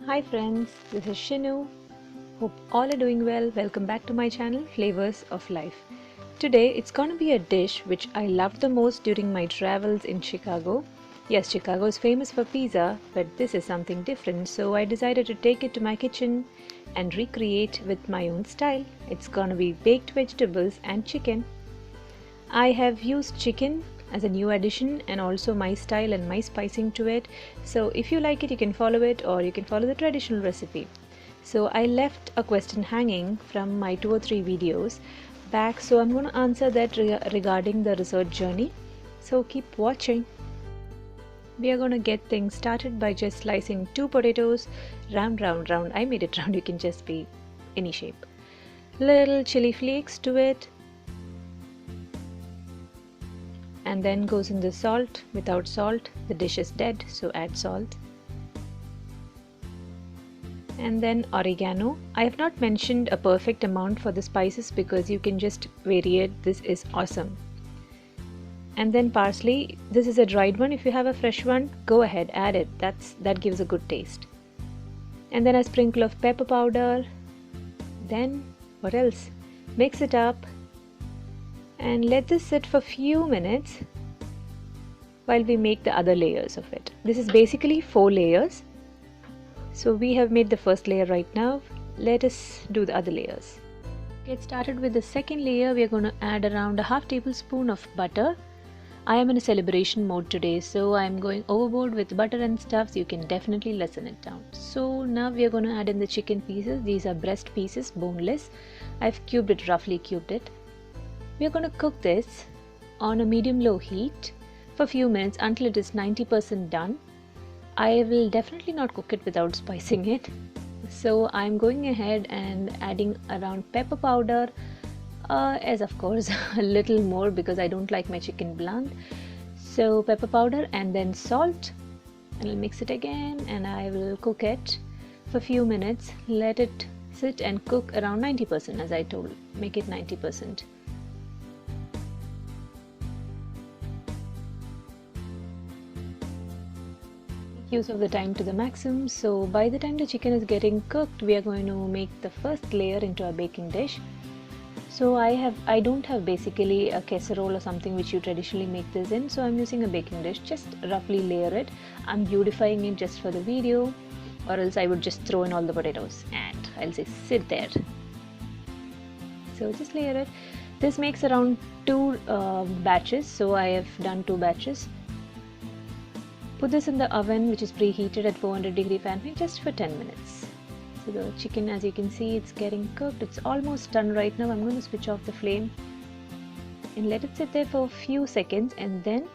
Hi friends, this is Shinu. Hope all are doing well. Welcome back to my channel Flavors of Life. Today it's gonna be a dish which I loved the most during my travels in Chicago. Yes, Chicago is famous for pizza, but this is something different, so I decided to take it to my kitchen and recreate with my own style. It's gonna be baked vegetables and chicken. I have used chicken as a new addition and also my style and my spicing to it. So if you like it, you can follow it or you can follow the traditional recipe. So I left a question hanging from my 2 or 3 videos back, so I'm going to answer that regarding the research journey. So keep watching. We are going to get things started by just slicing 2 potatoes round. I made it round, you can just be any shape. Little chili flakes to it. And then goes in the salt. Without salt the dish is dead, so add salt. And then oregano. I have not mentioned a perfect amount for the spices because you can just vary it. This is awesome. And then parsley. This is a dried one. If you have a fresh one, go ahead, add it. That gives a good taste. And then a sprinkle of pepper powder. Then what else? Mix it up and let this sit for few minutes while we make the other layers of it. This is basically 4 layers. So we have made the first layer right now. Let us do the other layers. Get started with the second layer. We are going to add around a half tablespoon of butter. I am in a celebration mode today, so I am going overboard with butter and stuff, so you can definitely lessen it down. So now we are going to add in the chicken pieces. These are breast pieces, boneless. I've roughly cubed it. We are going to cook this on a medium-low heat for a few minutes until it is 90% done. I will definitely not cook it without spicing it. So I'm going ahead and adding around pepper powder, as of course a little more because I don't like my chicken bland. So pepper powder and then salt, and I'll mix it again and I will cook it for a few minutes. Let it sit and cook around 90%, as I told, make it 90%. Use of the time to the maximum. So by the time the chicken is getting cooked, we are going to make the first layer into a baking dish. So I don't have basically a casserole or something which you traditionally make this in, so I'm using a baking dish. Just roughly layer it. I'm beautifying it just for the video, or else I would just throw in all the potatoes and I'll say sit there. So just layer it. This makes around 2 batches, so I have done 2 batches. Put this in the oven, which is preheated at 400 Fahrenheit, just for 10 minutes. So the chicken, as you can see, it's getting cooked. It's almost done right now. I'm going to switch off the flame and let it sit there for a few seconds, and then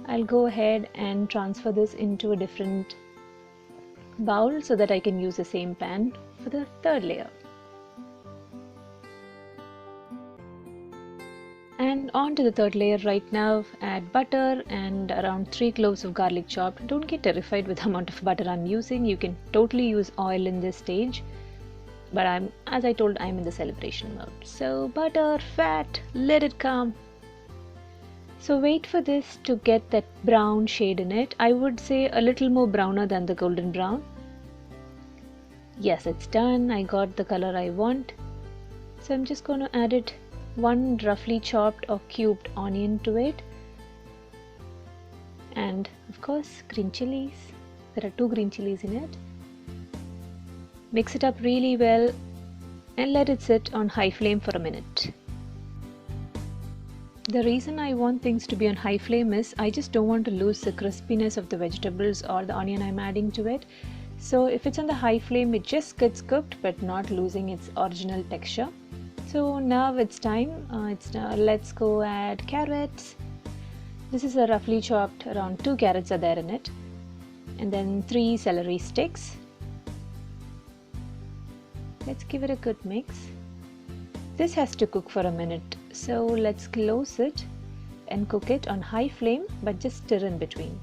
I'll go ahead and transfer this into a different bowl so that I can use the same pan for the third layer. And on to the third layer right now. Add butter and around 3 cloves of garlic chopped. Don't get terrified with the amount of butter I'm using. You can totally use oil in this stage, but as I told, I'm in the celebration mode. So butter, fat, let it come. So wait for this to get that brown shade in it. I would say a little more browner than the golden brown. Yes, it's done. I got the color I want. So I'm just going to add it 1 roughly chopped or cubed onion to it, and of course green chilies. There are 2 green chilies in it. Mix it up really well and let it sit on high flame for a minute. The reason I want things to be on high flame is I just don't want to lose the crispiness of the vegetables or the onion I'm adding to it. So if it's on the high flame, it just gets cooked but not losing its original texture. So now it's time. Let's go add carrots. This is a roughly chopped, around 2 carrots are there in it, and then 3 celery sticks. Let's give it a good mix. This has to cook for a minute, so let's close it and cook it on high flame, but just stir in between.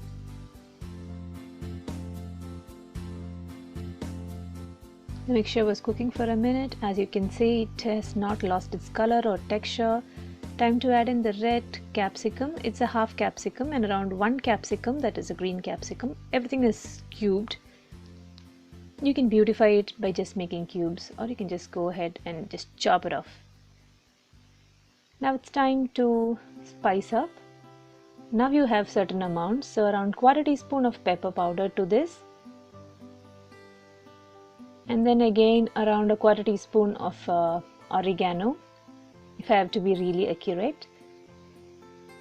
The mixture was cooking for a minute. As you can see, it has not lost its color or texture. Time to add in the red capsicum. It's a half capsicum and around 1 capsicum, that is a green capsicum. Everything is cubed. You can beautify it by just making cubes, or you can just go ahead and just chop it off. Now it's time to spice up. Now you have certain amounts, so around 1/4 teaspoon of pepper powder to this, and then again around 1/4 teaspoon of oregano, if I have to be really accurate,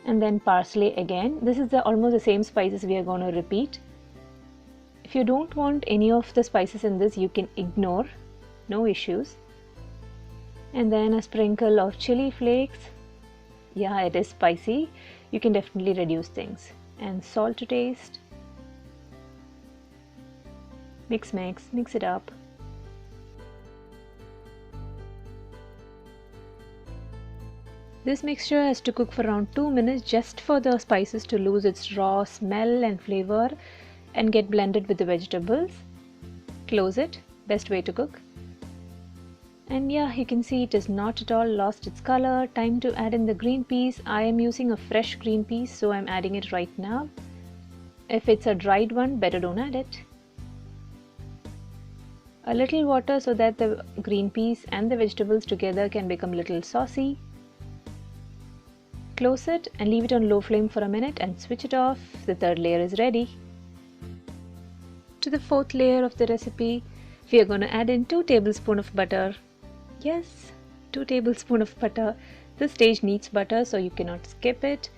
and then parsley again. This is almost the same spices we are going to repeat. If you don't want any of the spices in this, you can ignore, no issues. And then a sprinkle of chili flakes. Yeah, it is spicy. You can definitely reduce things. And salt to taste. Mix it up. This mixture has to cook for around 2 minutes just for the spices to lose its raw smell and flavor and get blended with the vegetables. Close it, best way to cook. And yeah, you can see it is not at all lost its color. Time to add in the green peas. I am using a fresh green peas, so I'm adding it right now. If it's a dried one, better don't add it. A little water so that the green peas and the vegetables together can become a little saucy. Close it and leave it on low flame for a minute and switch it off. The third layer is ready. To the fourth layer of the recipe, we are going to add in 2 tablespoons of butter. Yes, 2 tablespoons of butter. This stage needs butter, so you cannot skip it.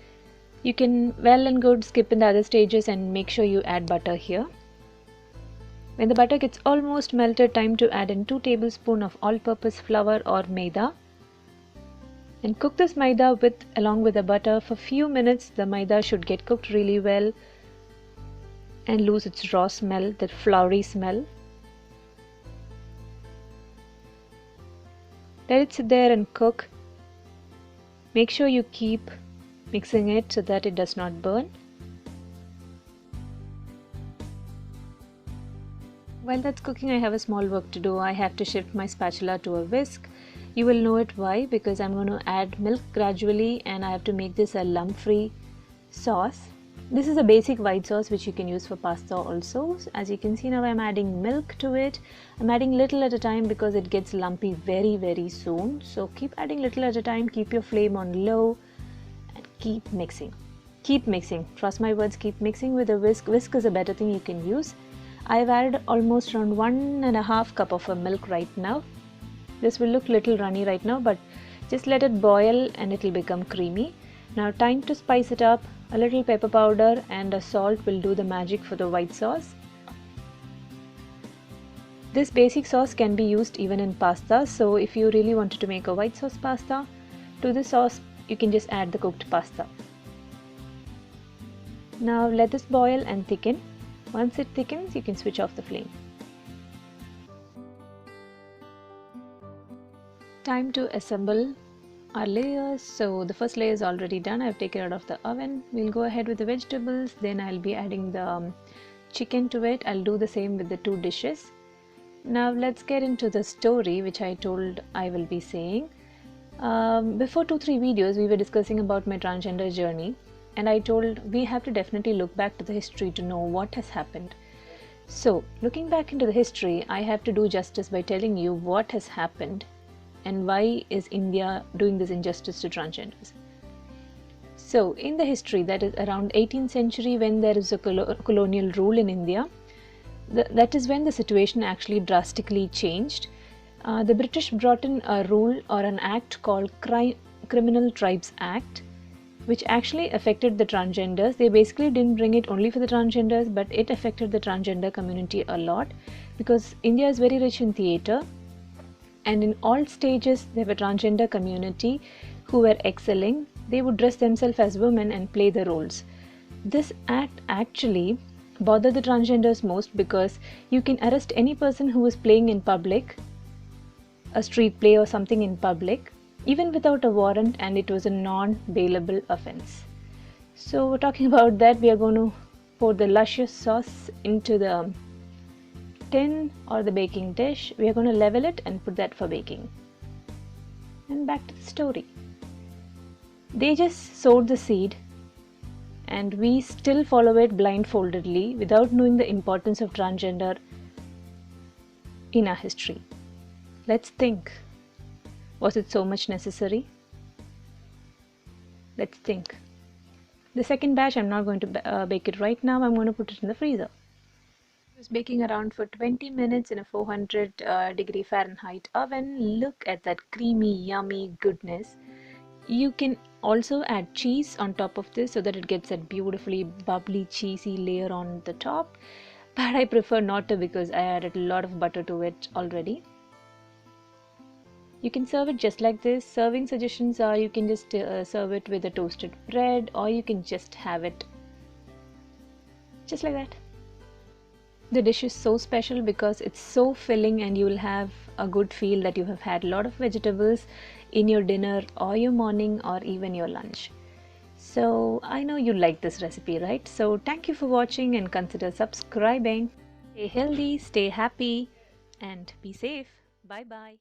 You can well and good skip in the other stages and make sure you add butter here. When the butter gets almost melted, time to add in 2 tablespoons of all-purpose flour or maida. And cook this maida along with the butter for a few minutes. The maida should get cooked really well and lose its raw smell, that floury smell. Let it sit there and cook. Make sure you keep mixing it so that it does not burn. While that's cooking, I have a small work to do. I have to shift my spatula to a whisk. You will know it why, because I'm going to add milk gradually and I have to make this a lump-free sauce. This is a basic white sauce which you can use for pasta also. As you can see, now I'm adding milk to it. I'm adding little at a time because it gets lumpy very soon. So keep adding little at a time, keep your flame on low and keep mixing. Keep mixing. Trust my words, keep mixing with a whisk. Whisk is a better thing you can use. I've added almost around 1.5 cups of milk right now. This will look little runny right now, but just let it boil and it will become creamy. Now time to spice it up. A little pepper powder and a salt will do the magic for the white sauce. This basic sauce can be used even in pasta, so if you really wanted to make a white sauce pasta, to this sauce you can just add the cooked pasta. Now let this boil and thicken. Once it thickens, you can switch off the flame. Time to assemble our layers. So the first layer is already done. I've taken it out of the oven. We'll go ahead with the vegetables, then I'll be adding the chicken to it. I'll do the same with the 2 dishes. Now let's get into the story which I told I will be saying. Before 2-3 videos we were discussing about my transgender journey, and I told we have to definitely look back to the history to know what has happened. So looking back into the history, I have to do justice by telling you what has happened and why is India doing this injustice to transgenders. So in the history, that is around 18th century, when there is a colonial rule in India, that is when the situation actually drastically changed. The British brought in a rule or an act called Criminal Tribes Act, which actually affected the transgenders. They basically didn't bring it only for the transgenders, but it affected the transgender community a lot, because India is very rich in theatre, and in all stages there were transgender community who were excelling. They would dress themselves as women and play the roles. This act actually bothered the transgenders most, because you can arrest any person who is playing in public, a street play or something in public, even without a warrant, and it was a non-bailable offense. So we're talking about that. We are going to pour the luscious sauce into the tin or the baking dish. We are going to level it and put that for baking. And back to the story. They just sowed the seed, and we still follow it blindfoldedly without knowing the importance of transgender in our history. Let's think. Was it so much necessary? Let's think. The second batch, I'm not going to bake it right now. I'm going to put it in the freezer. It was baking around for 20 minutes in a 400 degree Fahrenheit oven. Look at that creamy, yummy goodness. You can also add cheese on top of this so that it gets that beautifully bubbly, cheesy layer on the top. But I prefer not to because I added a lot of butter to it already. You can serve it just like this. Serving suggestions are you can just serve it with a toasted bread, or you can just have it just like that. The dish is so special because it's so filling, and you will have a good feel that you have had a lot of vegetables in your dinner or your morning or even your lunch. So I know you like this recipe, right? So thank you for watching and consider subscribing. Stay healthy, stay happy, and be safe. Bye bye.